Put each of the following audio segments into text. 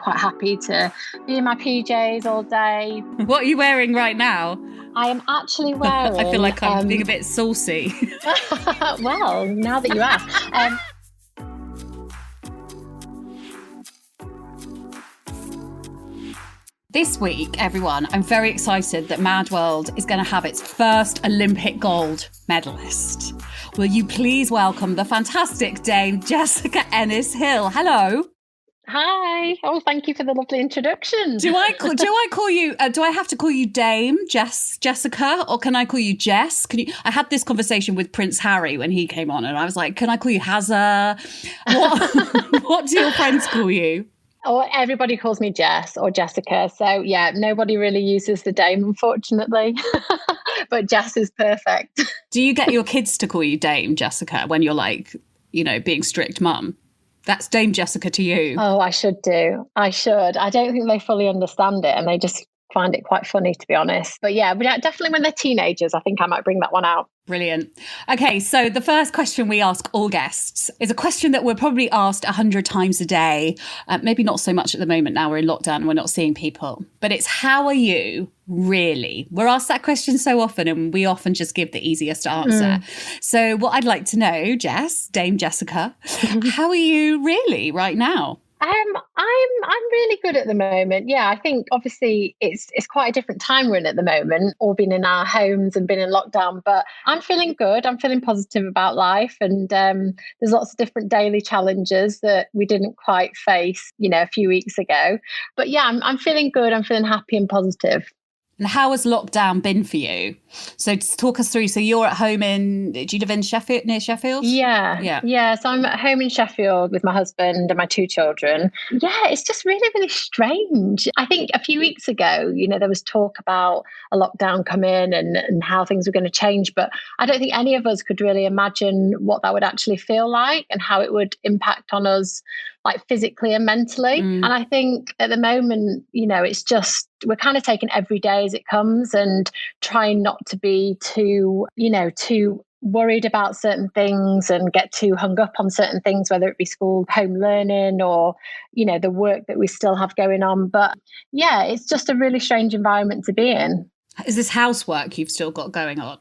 quite happy to be in my PJs all day. What are you wearing right now? I am actually wearing... I feel like I'm being a bit saucy. Well, now that you ask. This week, everyone, I'm very excited that Mad World is going to have its first Olympic gold medalist. Will you please welcome the fantastic Dame Jessica Ennis-Hill? Hello. Hi. Oh, thank you for the lovely introduction. Do I call you? Do I have to call you Dame Jessica, or can I call you Jess? I had this conversation with Prince Harry when he came on, and I was like, can I call you Hazza? What do your friends call you? Oh, everybody calls me Jess or Jessica. So yeah, nobody really uses the Dame, unfortunately. But Jess is perfect. Do you get your kids to call you Dame Jessica when you're like, being strict mum? That's Dame Jessica to you. Oh, I should do. I should. I don't think they fully understand it, and they just find it quite funny, to be honest. But yeah, definitely when they're teenagers, I think I might bring that one out. Brilliant. Okay, so the first question we ask all guests is a question that we're probably asked 100 times a day. Maybe not so much at the moment now we're in lockdown and we're not seeing people. But it's, how are you really? We're asked that question so often, and we often just give the easiest answer. So what I'd like to know, Dame Jessica, how are you really right now? I'm really good at the moment. Yeah, I think obviously it's quite a different time we're in at the moment, all being in our homes and been in lockdown, but I'm feeling good. I'm feeling positive about life, and there's lots of different daily challenges that we didn't quite face, a few weeks ago. But yeah, I'm feeling good. I'm feeling happy and positive. And how has lockdown been for you? So talk us through. So you're at home do you live in Sheffield, near Sheffield? Yeah. So I'm at home in Sheffield with my husband and my 2 children. Yeah, it's just really, really strange. I think a few weeks ago, there was talk about a lockdown coming and how things were going to change. But I don't think any of us could really imagine what that would actually feel like and how it would impact on us, like physically and mentally. And I think at the moment, it's just, we're kind of taking every day as it comes and trying not to be too worried about certain things and get too hung up on certain things, whether it be school, home learning, or, the work that we still have going on. But yeah, it's just a really strange environment to be in. Is this housework you've still got going on?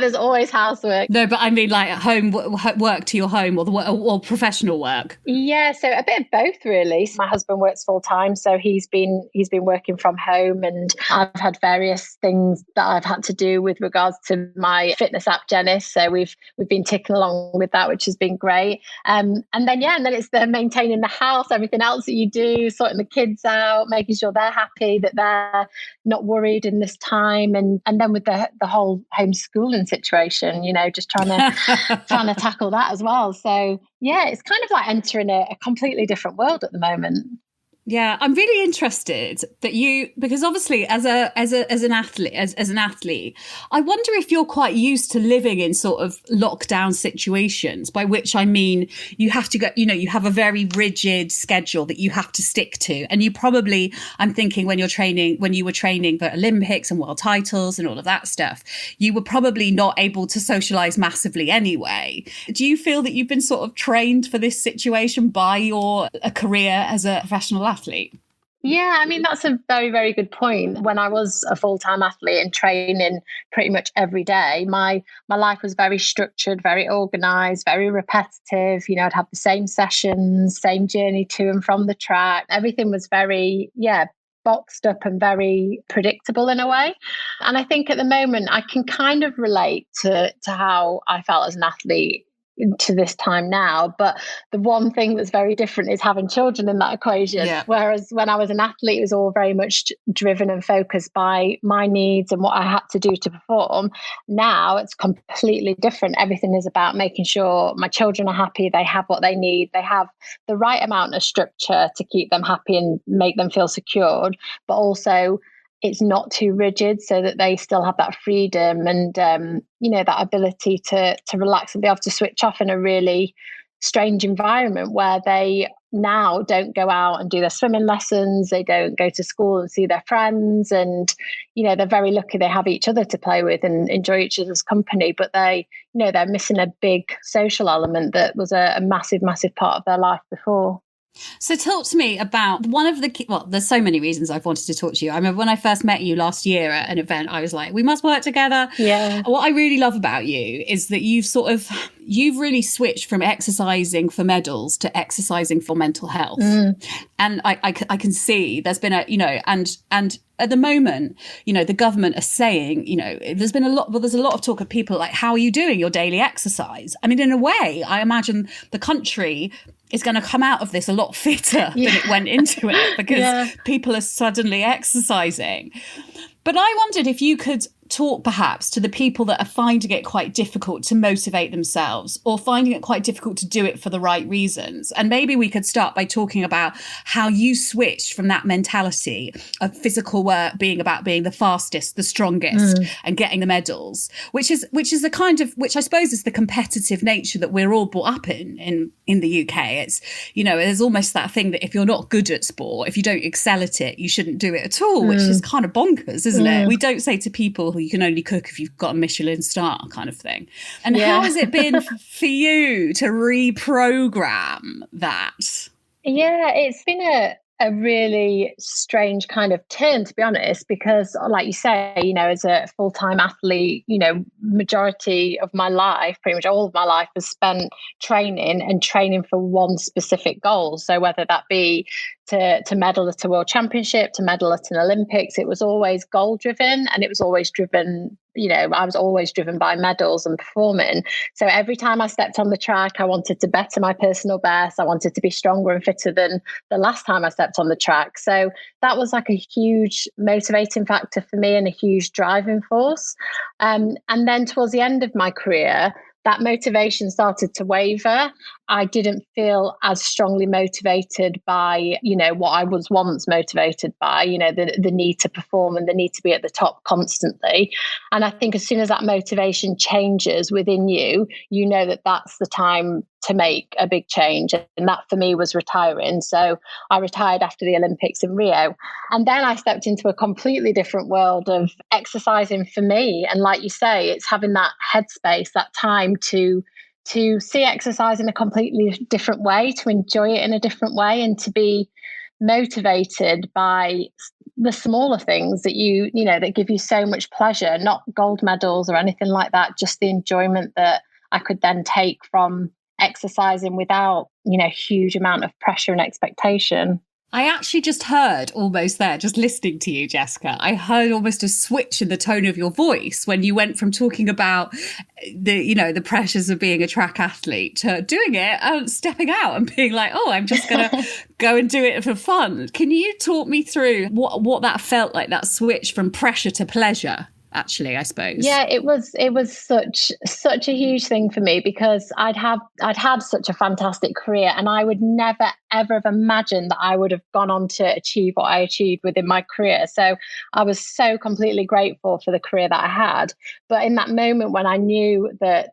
There's always housework. No, but I mean like at home work to your home or professional work. Yeah, so a bit of both really. So my husband works full time, so he's been working from home, and I've had various things that I've had to do with regards to my fitness app, Jenness. So we've been ticking along with that, which has been great. And then it's the maintaining the house, everything else that you do, sorting the kids out, making sure they're happy, that they're not worried in this time. And then with the whole homeschooling situation, just trying to tackle that as well. So yeah, it's kind of like entering a completely different world at the moment. Yeah, I'm really interested that because obviously as an athlete, I wonder if you're quite used to living in sort of lockdown situations, by which I mean you have to go, you have a very rigid schedule that you have to stick to. And you probably, I'm thinking when you were training for Olympics and world titles and all of that stuff, you were probably not able to socialize massively anyway. Do you feel that you've been sort of trained for this situation by your career as a professional athlete? Yeah, I mean, that's a very, very good point. When I was a full-time athlete and training pretty much every day, my life was very structured, very organized, very repetitive. I'd have the same sessions, same journey to and from the track. Everything was very, boxed up and very predictable in a way. And I think at the moment I can kind of relate to how I felt as an athlete to this time now, but the one thing that's very different is having children in that equation. Whereas when I was an athlete, it was all very much driven and focused by my needs and what I had to do to perform. Now it's completely different. Everything is about making sure my children are happy, they have what they need, they have the right amount of structure to keep them happy and make them feel secured, but also it's not too rigid so that they still have that freedom and, that ability to relax and be able to switch off in a really strange environment where they now don't go out and do their swimming lessons. They don't go to school and see their friends. And, they're very lucky they have each other to play with and enjoy each other's company. But they're missing a big social element that was a massive, massive part of their life before. So talk to me about one of the well, there's so many reasons I've wanted to talk to you. I remember when I first met you last year at an event, I was like, we must work together. Yeah. What I really love about you is that you've really switched from exercising for medals to exercising for mental health. And I can see there's been and at the moment, the government are saying, there's a lot of talk of people like, how are you doing your daily exercise? I mean, in a way, I imagine the country is going to come out of this a lot fitter than it went into it, because people are suddenly exercising. But I wondered if you could talk perhaps to the people that are finding it quite difficult to motivate themselves, or finding it quite difficult to do it for the right reasons. And maybe we could start by talking about how you switched from that mentality of physical work being about being the fastest, the strongest, and getting the medals, which is the kind of, which I suppose is the competitive nature that we're all brought up in the UK. It's, there's almost that thing that if you're not good at sport, if you don't excel at it, you shouldn't do it at all, which is kind of bonkers, isn't it? We don't say to people, you can only cook if you've got a Michelin star, kind of thing. And how has it been for you to reprogram that? Yeah, it's been a really strange kind of turn, to be honest, because like you say, as a full-time athlete, majority of my life, pretty much all of my life, was spent training for one specific goal. So whether that be to medal at a world championship, to medal at an Olympics, it was always goal driven, and it was always driven, I was always driven by medals and performing. So every time I stepped on the track, I wanted to better my personal best. I wanted to be stronger and fitter than the last time I stepped on the track. So that was like a huge motivating factor for me and a huge driving force. And then towards the end of my career, that motivation started to waver. I didn't feel as strongly motivated by, what I was once motivated by, the need to perform and the need to be at the top constantly. And I think as soon as that motivation changes within you, you know that that's the time to make a big change. And that for me was retiring. So I retired after the Olympics in Rio. And then I stepped into a completely different world of exercising for me. And like you say, it's having that headspace, that time to see exercise in a completely different way, to enjoy it in a different way, and to be motivated by the smaller things that that give you so much pleasure, not gold medals or anything like that, just the enjoyment that I could then take from exercising without, huge amount of pressure and expectation. I actually just heard almost there, just listening to you, Jessica, I heard almost a switch in the tone of your voice when you went from talking about the pressures of being a track athlete to doing it and stepping out and being like, oh, I'm just going to go and do it for fun. Can you talk me through what that felt like, that switch from pressure to pleasure? Actually, I suppose. Yeah, it was such a huge thing for me, because I'd had such a fantastic career, and I would never ever have imagined that I would have gone on to achieve what I achieved within my career. So I was so completely grateful for the career that I had. But in that moment when I knew that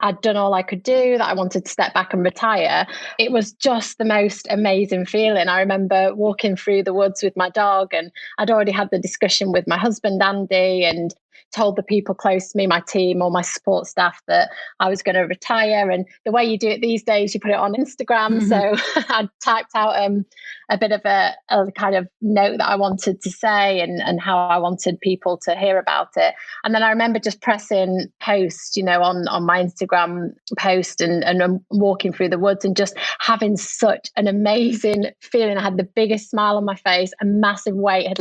I'd done all I could do, that I wanted to step back and retire, it was just the most amazing feeling. I remember walking through the woods with my dog, and I'd already had the discussion with my husband, Andy, and told the people close to me, my team, all my support staff, that I was going to retire. And the way you do it these days, you put it on Instagram. So I typed out a bit of a kind of note that I wanted to say and how I wanted people to hear about it. And then I remember just pressing post, on my Instagram post and walking through the woods and just having such an amazing feeling. I had the biggest smile on my face, a massive weight had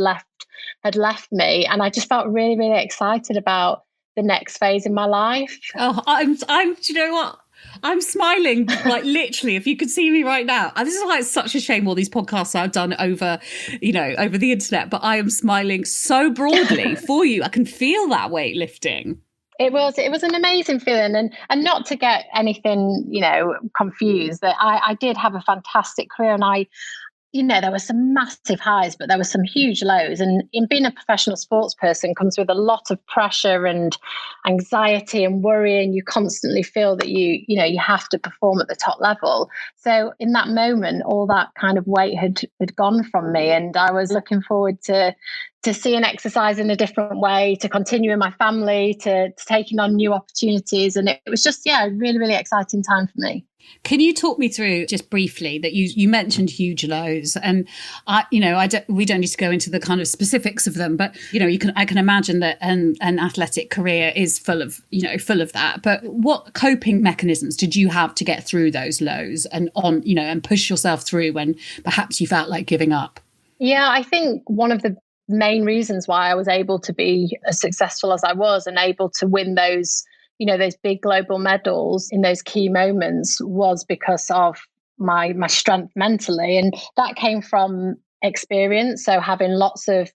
left me, and I just felt really, really excited about the next phase in my life. Oh, I'm do you know what? I'm smiling, like literally, if you could see me right now. And this is why it's such a shame all these podcasts are done over the internet, but I am smiling so broadly for you. I can feel that weight lifting. It was an amazing feeling, and not to get anything, confused, that I did have a fantastic career, and there were some massive highs, but there were some huge lows. And in being a professional sports person comes with a lot of pressure and anxiety and worry, and you constantly feel that you have to perform at the top level. So in that moment, all that kind of weight had gone from me, and I was looking forward to to seeing exercise in a different way, to continue in my family, to taking on new opportunities. And it was just, yeah, a really, really exciting time for me. Can you talk me through just briefly that you mentioned huge lows, and we don't need to go into the kind of specifics of them, but I can imagine that an athletic career is full of that. But what coping mechanisms did you have to get through those lows and and push yourself through when perhaps you felt like giving up? Yeah, I think one of the main reasons why I was able to be as successful as I was and able to win those big global medals in those key moments was because of my strength mentally. And that came from experience. So having lots of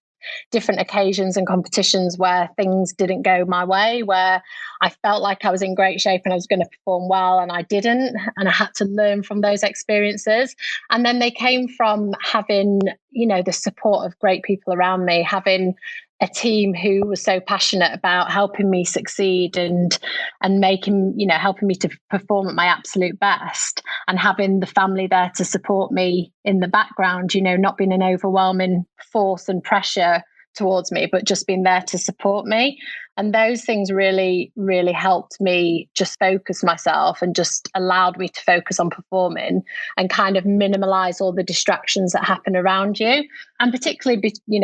different occasions and competitions where things didn't go my way, where I felt like I was in great shape and I was going to perform well and I didn't. And I had to learn from those experiences. And then they came from having, the support of great people around me, having a team who was so passionate about helping me succeed and helping me to perform at my absolute best, and having the family there to support me in the background, not being an overwhelming force and pressure towards me, but just being there to support me. And those things really, really helped me just focus myself and just allowed me to focus on performing and kind of minimize all the distractions that happen around you. And particularly,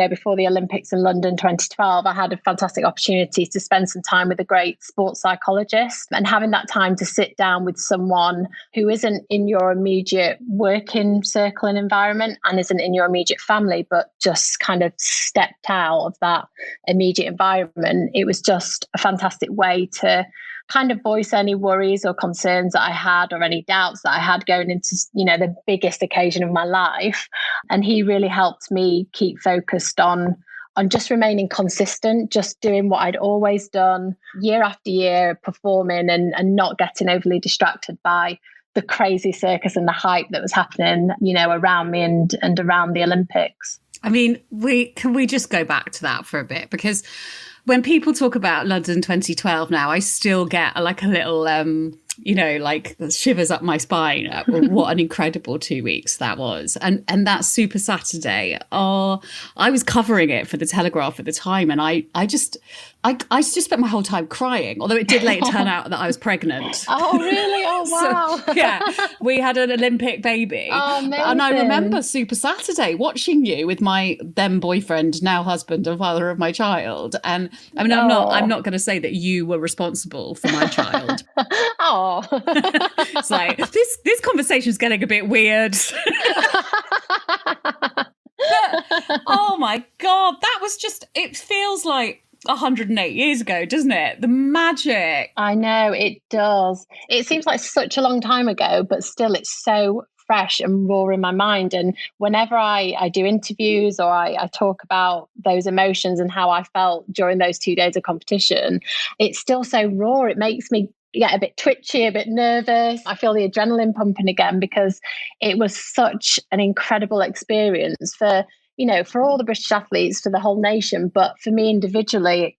before the Olympics in London 2012, I had a fantastic opportunity to spend some time with a great sports psychologist, and having that time to sit down with someone who isn't in your immediate working circle and environment and isn't in your immediate family, but just kind of stepped out of that immediate environment. It was just a fantastic way to kind of voice any worries or concerns that I had or any doubts that I had going into, the biggest occasion of my life. And he really helped me keep focused on just remaining consistent, just doing what I'd always done year after year, performing and not getting overly distracted by the crazy circus and the hype that was happening, around me and around the Olympics. I mean, can we just go back to that for a bit? Because when people talk about London 2012 now, I still get like a little, like shivers up my spine. What an incredible 2 weeks that was. And that Super Saturday, I was covering it for the Telegraph at the time. And I just spent my whole time crying, although it did later turn out that I was pregnant. Oh, really? Oh, wow. So, yeah, we had an Olympic baby. Oh, amazing. And I remember Super Saturday watching you with my then boyfriend, now husband and father of my child. And I mean, I'm not going to say that you were responsible for my child. Oh, it's like this conversation's getting a bit weird. But, oh my God, that was just, it feels like 108 years ago, doesn't it? The magic. I know, it does. It seems like such a long time ago, but still it's so fresh and raw in my mind. And whenever I do interviews or I talk about those emotions and how I felt during those 2 days of competition, it's still so raw. It makes me get a bit twitchy, a bit nervous. I feel the adrenaline pumping again because it was such an incredible experience for all the British athletes, for the whole nation. But for me individually,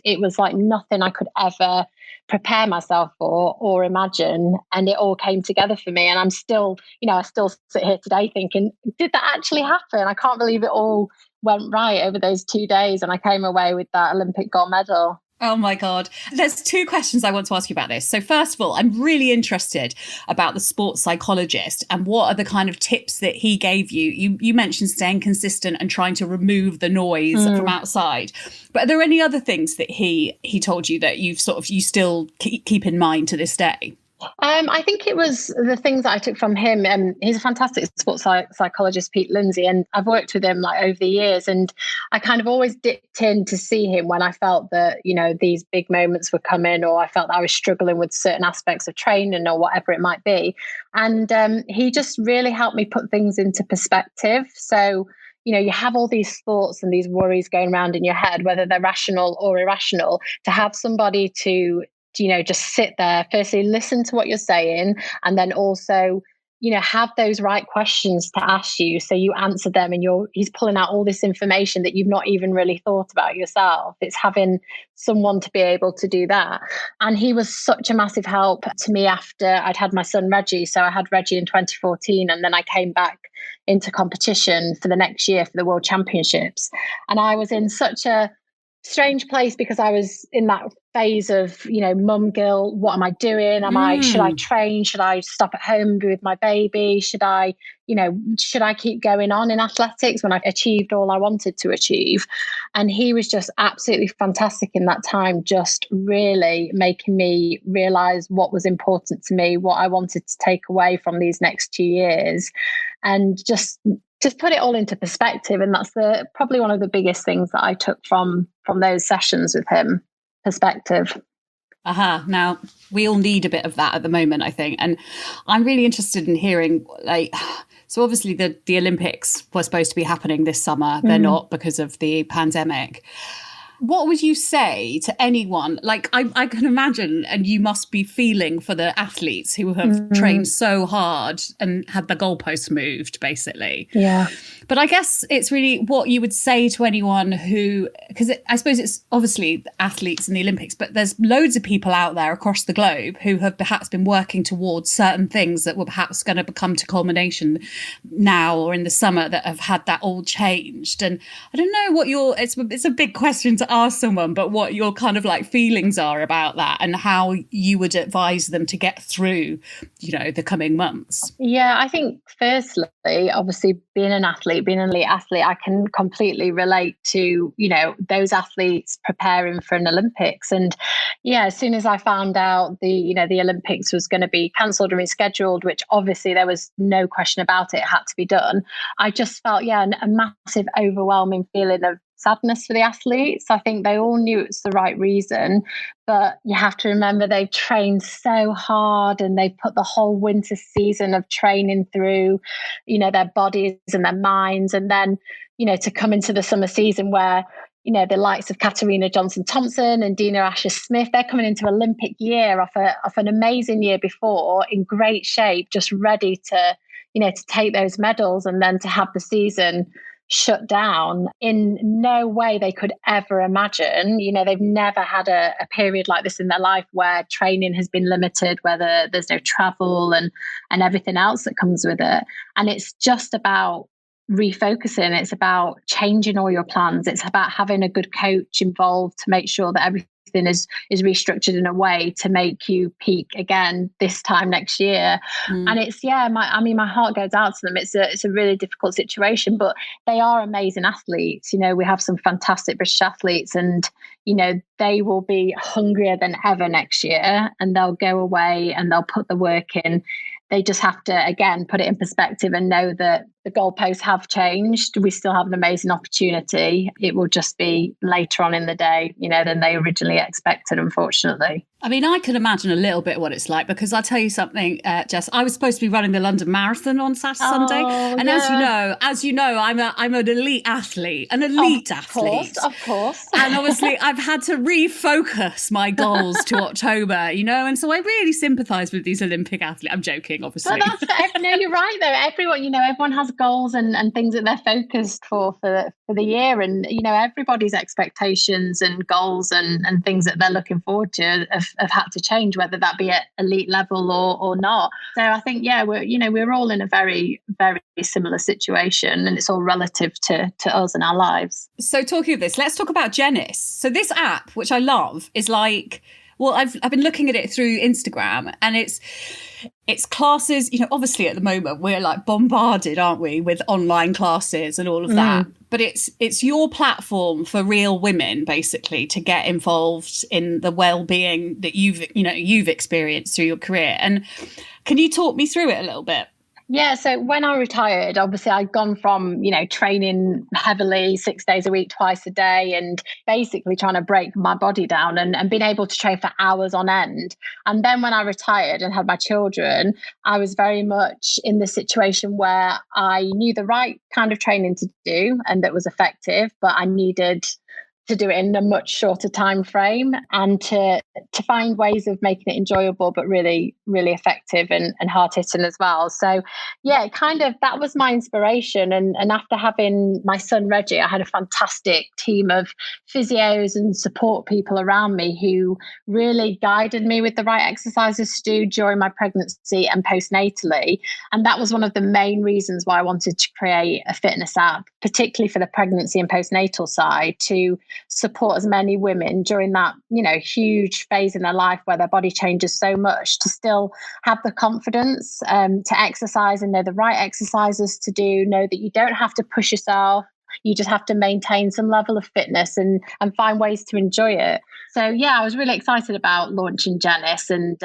it was like nothing I could ever prepare myself for or imagine. And it all came together for me. And I'm still, I still sit here today thinking, did that actually happen? I can't believe it all went right over those 2 days. And I came away with that Olympic gold medal. Oh my God. There's two questions I want to ask you about this. So first of all, I'm really interested about the sports psychologist and what are the kind of tips that he gave you. You mentioned staying consistent and trying to remove the noise from outside. But are there any other things that he told you that you still keep in mind to this day? I think it was the things that I took from him. He's a fantastic sports psychologist, Pete Lindsay, and I've worked with him like over the years. And I kind of always dipped in to see him when I felt that, these big moments were coming, or I felt that I was struggling with certain aspects of training or whatever it might be. And he just really helped me put things into perspective. So, you have all these thoughts and these worries going around in your head, whether they're rational or irrational, to have somebody to just sit there, firstly, listen to what you're saying, and then also have those right questions to ask you. So you answer them, and he's pulling out all this information that you've not even really thought about yourself. It's having someone to be able to do that. And he was such a massive help to me after I'd had my son Reggie. So I had Reggie in 2014, and then I came back into competition for the next year for the World Championships. And I was in such a strange place because I was in that phase of, mum guilt. What am I doing? Should I train? Should I stop at home and be with my baby? Should I keep going on in athletics when I've achieved all I wanted to achieve? And he was just absolutely fantastic in that time, just really making me realize what was important to me, what I wanted to take away from these next 2 years, and just put it all into perspective. And that's probably one of the biggest things that I took from those sessions with him. Perspective. Now, we all need a bit of that at the moment, I think. And I'm really interested in hearing, so obviously the Olympics were supposed to be happening this summer. They're not because of the pandemic. What would you say to anyone? I can imagine, and you must be feeling for the athletes who have trained so hard and had the goalposts moved, basically. Yeah. But I guess it's really what you would say to anyone who, because I suppose it's obviously athletes in the Olympics, but there's loads of people out there across the globe who have perhaps been working towards certain things that were perhaps going to come to culmination now or in the summer that have had that all changed. And I don't know what it's a big question to ask someone, but what your kind of feelings are about that and how you would advise them to get through, the coming months. Yeah, I think firstly, obviously being an elite athlete, I can completely relate to, those athletes preparing for an Olympics. And yeah, as soon as I found out the Olympics was going to be cancelled or rescheduled, which obviously there was no question about it had to be done, I just felt, a massive overwhelming feeling of sadness for the athletes. I think they all knew it's the right reason, but you have to remember they've trained so hard and they've put the whole winter season of training through, their bodies and their minds. And then, to come into the summer season where, the likes of Katarina Johnson-Thompson and Dina Asher-Smith, they're coming into Olympic year off an amazing year before, in great shape, just ready to, to take those medals, and then to have the season shut down in no way they could ever imagine. They've never had a period like this in their life where training has been limited, whether there's no travel and everything else that comes with it. And it's just about refocusing. It's about changing all your plans. It's about having a good coach involved to make sure that everything is restructured in a way to make you peak again this time next year. And it's my heart goes out to them. It's a really difficult situation, but they are amazing athletes. We have some fantastic British athletes, and they will be hungrier than ever next year, and they'll go away and they'll put the work in. They just have to, again, put it in perspective and know that the goalposts have changed. We still have an amazing opportunity. It will just be later on in the day, than they originally expected, unfortunately. I mean, I can imagine a little bit what it's like, because I'll tell you something, Jess, I was supposed to be running the London Marathon on Sunday. And as you know, I'm an elite athlete, athlete. Of course. And obviously I've had to refocus my goals to October, and so I really sympathise with these Olympic athletes. I'm joking, obviously. Well, no, you're right though. Everyone has goals and things that they're focused for the year, and everybody's expectations and goals and things that they're looking forward to have had to change, whether that be at elite level or not. So I think we're all in a very, very similar situation, and it's all relative to us and our lives. So talking of this, let's talk about Jennys. So this app, which I love, is I've been looking at it through Instagram, and it's classes. Obviously at the moment we're bombarded, aren't we, with online classes and all of that. But it's your platform for real women, basically, to get involved in the well-being that you've experienced through your career. And can you talk me through it a little bit? Yeah, so when I retired, obviously I'd gone from, training heavily 6 days a week, twice a day, and basically trying to break my body down and being able to train for hours on end. And then when I retired and had my children, I was very much in the situation where I knew the right kind of training to do and that was effective, but I needed to do it in a much shorter time frame, and to find ways of making it enjoyable but really, really effective and hard hitting as well. So yeah, that was my inspiration. And after having my son Reggie, I had a fantastic team of physios and support people around me who really guided me with the right exercises to do during my pregnancy and postnatally. And that was one of the main reasons why I wanted to create a fitness app, particularly for the pregnancy and postnatal side, to support as many women during that, huge phase in their life where their body changes so much, to still have the confidence to exercise and know the right exercises to do, know that you don't have to push yourself. You just have to maintain some level of fitness and find ways to enjoy it. So yeah, I was really excited about launching Jenness, and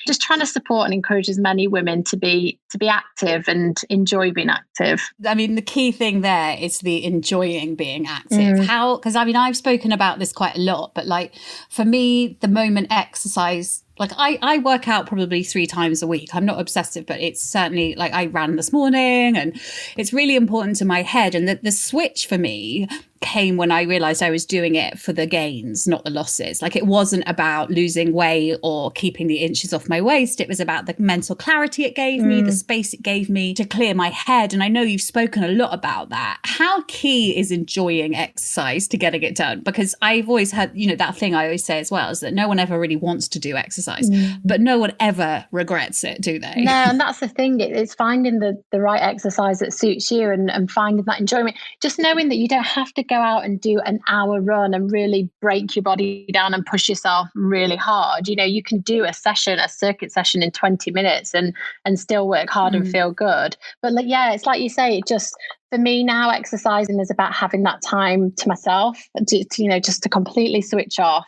just trying to support and encourage as many women to be active and enjoy being active. I mean, the key thing there is the enjoying being active. Because I've spoken about this quite a lot, but like for me, the moment exercise, like I work out probably 3 times a week. I'm not obsessive, but it's certainly like I ran this morning, and it's really important to my head. And the switch for me came when I realized I was doing it for the gains, not the losses. Like it wasn't about losing weight or keeping the inches off my waist. It was about the mental clarity it gave me, the space it gave me to clear my head. And I know you've spoken a lot about that. How key is enjoying exercise to getting it done? Because I've always had, that thing I always say as well, is that no one ever really wants to do exercise, but no one ever regrets it, do they? No, and that's the thing. It's finding the right exercise that suits you and finding that enjoyment. Just knowing that you don't have to go out and do an hour run and really break your body down and push yourself really hard. You can do a circuit session in 20 minutes and still work hard and feel good. But it's like you say, it just, for me now, exercising is about having that time to myself, just to completely switch off.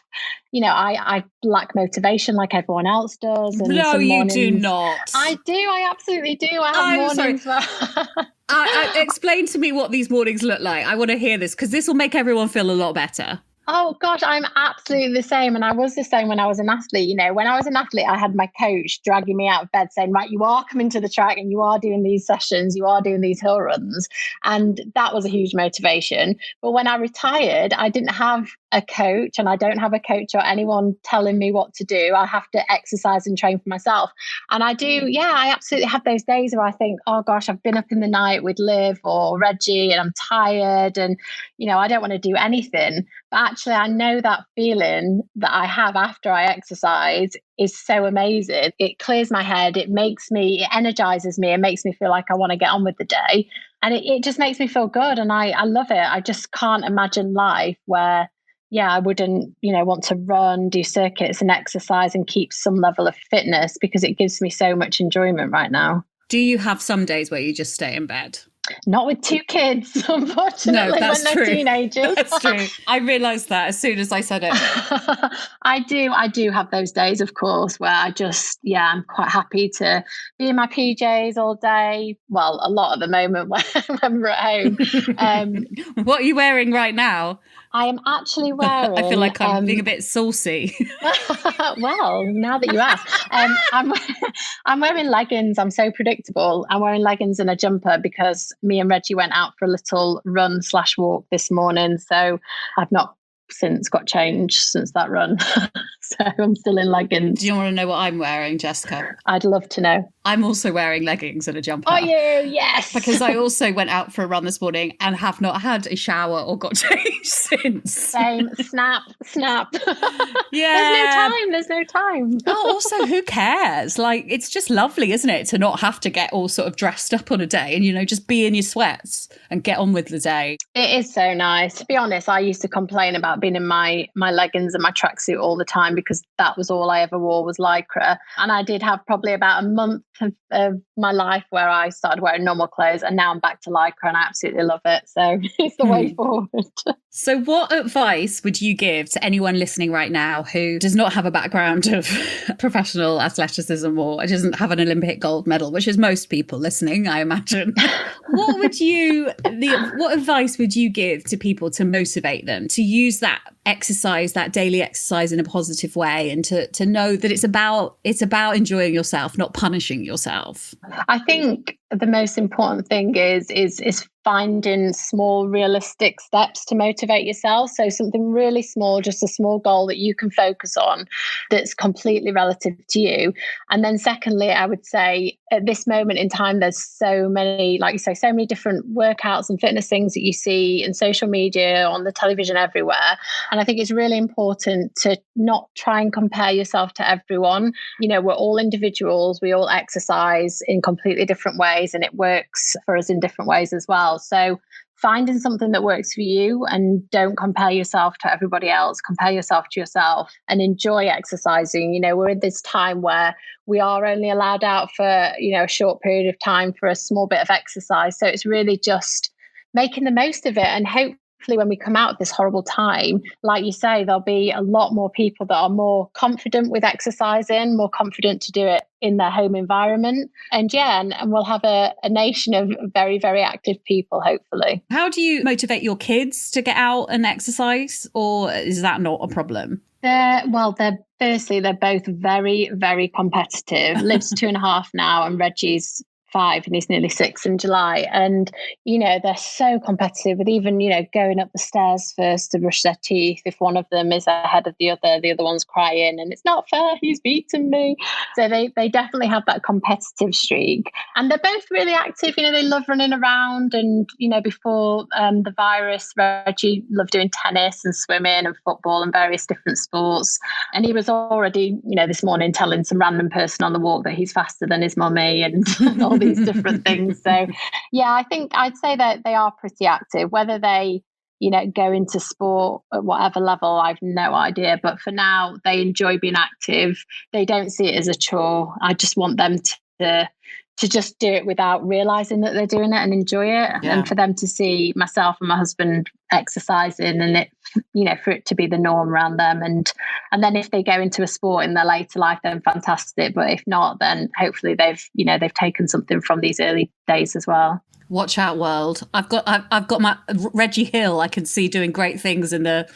I lack motivation like everyone else does. And no, you do not. I do. I absolutely do. I have mornings where... Explain to me what these mornings look like. I want to hear this, because this will make everyone feel a lot better. Oh gosh, I'm absolutely the same. And I was the same when I was an athlete. When I was an athlete, I had my coach dragging me out of bed saying, right, you are coming to the track and you are doing these sessions, you are doing these hill runs. And that was a huge motivation. But when I retired, I didn't have a coach, and I don't have a coach or anyone telling me what to do. I have to exercise and train for myself. And I do, I absolutely have those days where I think, oh gosh, I've been up in the night with Liv or Reggie and I'm tired and, I don't want to do anything. But actually, I know that feeling that I have after I exercise is so amazing. It clears my head. It energizes me and makes me feel like I want to get on with the day. And it just makes me feel good. And I love it. I just can't imagine life where, I wouldn't, want to run, do circuits and exercise and keep some level of fitness, because it gives me so much enjoyment right now. Do you have some days where you just stay in bed? Not with 2 kids, unfortunately, no, that's when they're true. Teenagers. That's true. I realised that as soon as I said it. I do have those days, of course, where I just, I'm quite happy to be in my PJs all day. Well, a lot at the moment when we're at home. What are you wearing right now? I am actually wearing... I feel like I'm being a bit saucy. Well, now that you ask. I'm wearing leggings. I'm so predictable. I'm wearing leggings and a jumper because me and Reggie went out for a little run/walk this morning. So I've not since got changed since that run. So I'm still in leggings. Do you want to know what I'm wearing, Jessica? I'd love to know. I'm also wearing leggings and a jumper. Are you? Yes. Because I also went out for a run this morning and have not had a shower or got changed since. Same. Snap. Yeah. There's no time. Oh, also, who cares? Like, it's just lovely, isn't it? To not have to get all sort of dressed up on a day and, just be in your sweats and get on with the day. It is so nice. To be honest, I used to complain about being in my leggings and my tracksuit all the time because that was all I ever wore was lycra. And I did have probably about a month of my life where I started wearing normal clothes, and now I'm back to lycra and I absolutely love it. So it's the way forward. So what advice would you give to anyone listening right now who does not have a background of professional athleticism or doesn't have an Olympic gold medal, which is most people listening, I imagine? What advice would you give to people to motivate them to use that exercise, that daily exercise, in a positive way, and to know that it's about enjoying yourself, not punishing yourself? I think the most important thing is finding small, realistic steps to motivate yourself. So something really small, just a small goal that you can focus on that's completely relative to you. And then secondly, I would say at this moment in time, there's so many, like you say, so many different workouts and fitness things that you see in social media, on the television, everywhere. And I think it's really important to not try and compare yourself to everyone. We're all individuals. We all exercise in completely different ways, and it works for us in different ways as well. So finding something that works for you, and don't compare yourself to everybody else. Compare yourself to yourself and enjoy exercising. We're in this time where we are only allowed out for, a short period of time for a small bit of exercise. So it's really just making the most of it. And hopefully when we come out of this horrible time, like you say, there'll be a lot more people that are more confident with exercising, more confident to do it in their home environment. And we'll have a nation of very, very active people, hopefully. How do you motivate your kids to get out and exercise, or is that not a problem? They're both very, very competitive. Liv's 2.5 now, and Reggie's 5, and he's nearly 6 in July. And, they're so competitive with even, going up the stairs first to brush their teeth. If one of them is ahead of the other one's crying, and it's not fair, he's beaten me. So they definitely have that competitive streak. And they're both really active. They love running around. And, before the virus, Reggie loved doing tennis and swimming and football and various different sports. And he was already, this morning telling some random person on the walk that he's faster than his mummy and all these different things. So I think I'd say that they are pretty active. Whether they go into sport at whatever level, I've no idea, but for now they enjoy being active. They don't see it as a chore. I just want them to just do it without realizing that they're doing it and enjoy it. And for them to see myself and my husband exercising, and it, for it to be the norm around them. And then if they go into a sport in their later life, then fantastic. But if not, then hopefully they've taken something from these early days as well. Watch out, world. I've got my Reggie Hill I can see doing great things in the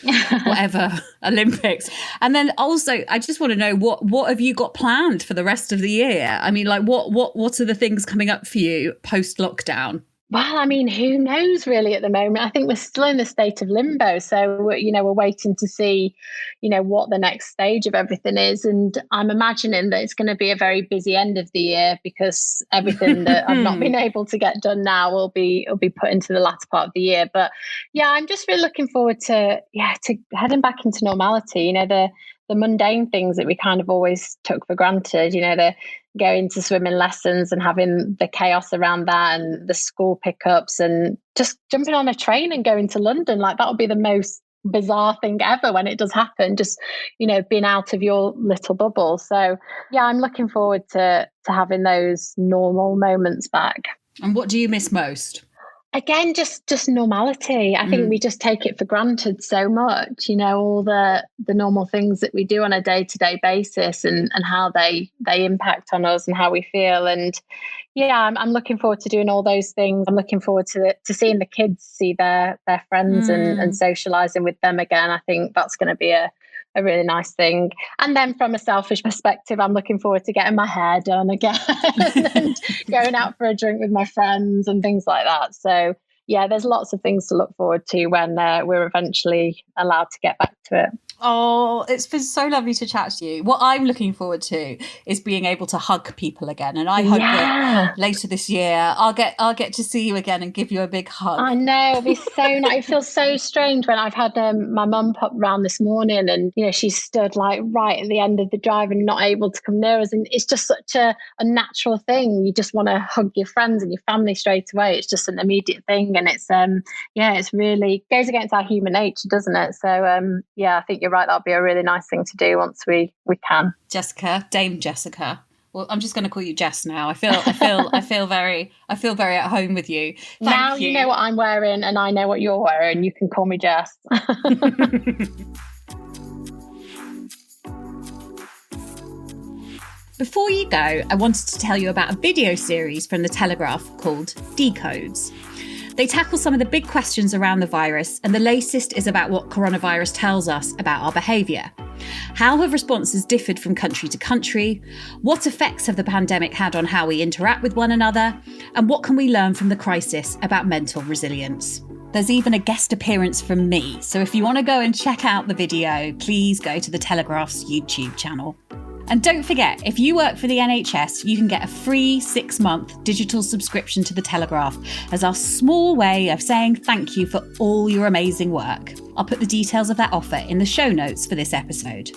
whatever Olympics. And then also I just want to know what have you got planned for the rest of the year? I mean, like what are the things coming up for you post lockdown? Well, I mean, who knows really at the moment? I think we're still in the state of limbo. So, we're waiting to see, what the next stage of everything is. And I'm imagining that it's going to be a very busy end of the year, because everything that I've not been able to get done now will be put into the latter part of the year. But I'm just really looking forward to heading back into normality. The mundane things that we kind of always took for granted, the going to swimming lessons and having the chaos around that, and the school pickups, and just jumping on a train and going to London. Like, that would be the most bizarre thing ever when it does happen, just, being out of your little bubble. So I'm looking forward to having those normal moments back. And what do you miss most? Again, just normality. I think we just take it for granted so much, all the normal things that we do on a day-to-day basis, and how they impact on us and how we feel. And I'm looking forward to doing all those things. I'm looking forward to seeing the kids see their friends and socializing with them again. I think that's going to be a really nice thing. And then from a selfish perspective, I'm looking forward to getting my hair done again and going out for a drink with my friends and things like that. So there's lots of things to look forward to when we're eventually allowed to get back to it. Oh, it's been so lovely to chat to you. What I'm looking forward to is being able to hug people again. And I hope that later this year I'll get to see you again and give you a big hug. I know, it'll be so nice. It feels so strange when I've had my mum pop round this morning, and she stood like right at the end of the drive and not able to come near us. And it's just such a natural thing. You just want to hug your friends and your family straight away. It's just an immediate thing, and it's it's really goes against our human nature, doesn't it? So I think you're right, that'll be a really nice thing to do once we can. Jessica, Dame Jessica. Well, I'm just going to call you Jess now. I feel very at home with you. Now you know what I'm wearing, and I know what you're wearing. You can call me Jess. Before you go, I wanted to tell you about a video series from the Telegraph called Decodes. They tackle some of the big questions around the virus, and the latest is about what coronavirus tells us about our behaviour. How have responses differed from country to country? What effects have the pandemic had on how we interact with one another? And what can we learn from the crisis about mental resilience? There's even a guest appearance from me, so if you want to go and check out the video, please go to the Telegraph's YouTube channel. And don't forget, if you work for the NHS, you can get a free 6-month digital subscription to the Telegraph as our small way of saying thank you for all your amazing work. I'll put the details of that offer in the show notes for this episode.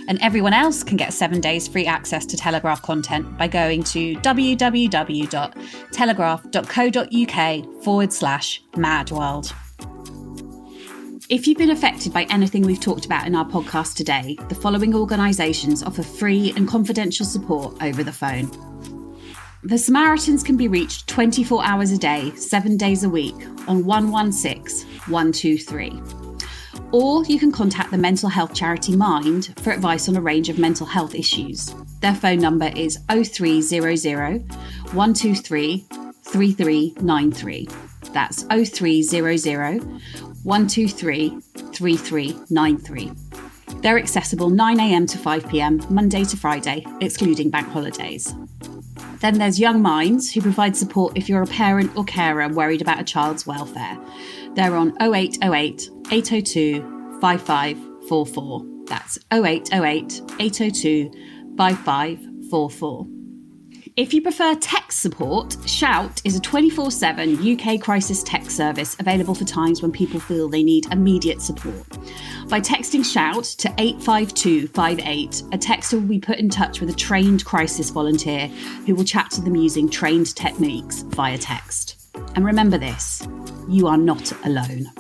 And everyone else can get 7 days free access to Telegraph content by going to www.telegraph.co.uk/madworld. If you've been affected by anything we've talked about in our podcast today, the following organisations offer free and confidential support over the phone. The Samaritans can be reached 24 hours a day, 7 days a week on 116 123. Or you can contact the mental health charity Mind for advice on a range of mental health issues. Their phone number is 0300 123 3393. That's 0300 123 3393. They're accessible 9 a.m. to 5 p.m, Monday to Friday, excluding bank holidays. Then there's Young Minds, who provide support if you're a parent or carer worried about a child's welfare. They're on 0808 802 5544. That's 0808 802 5544. If you prefer text support, Shout is a 24/7 UK crisis text service available for times when people feel they need immediate support. By texting Shout to 85258, a texter will be put in touch with a trained crisis volunteer who will chat to them using trained techniques via text. And remember this, you are not alone.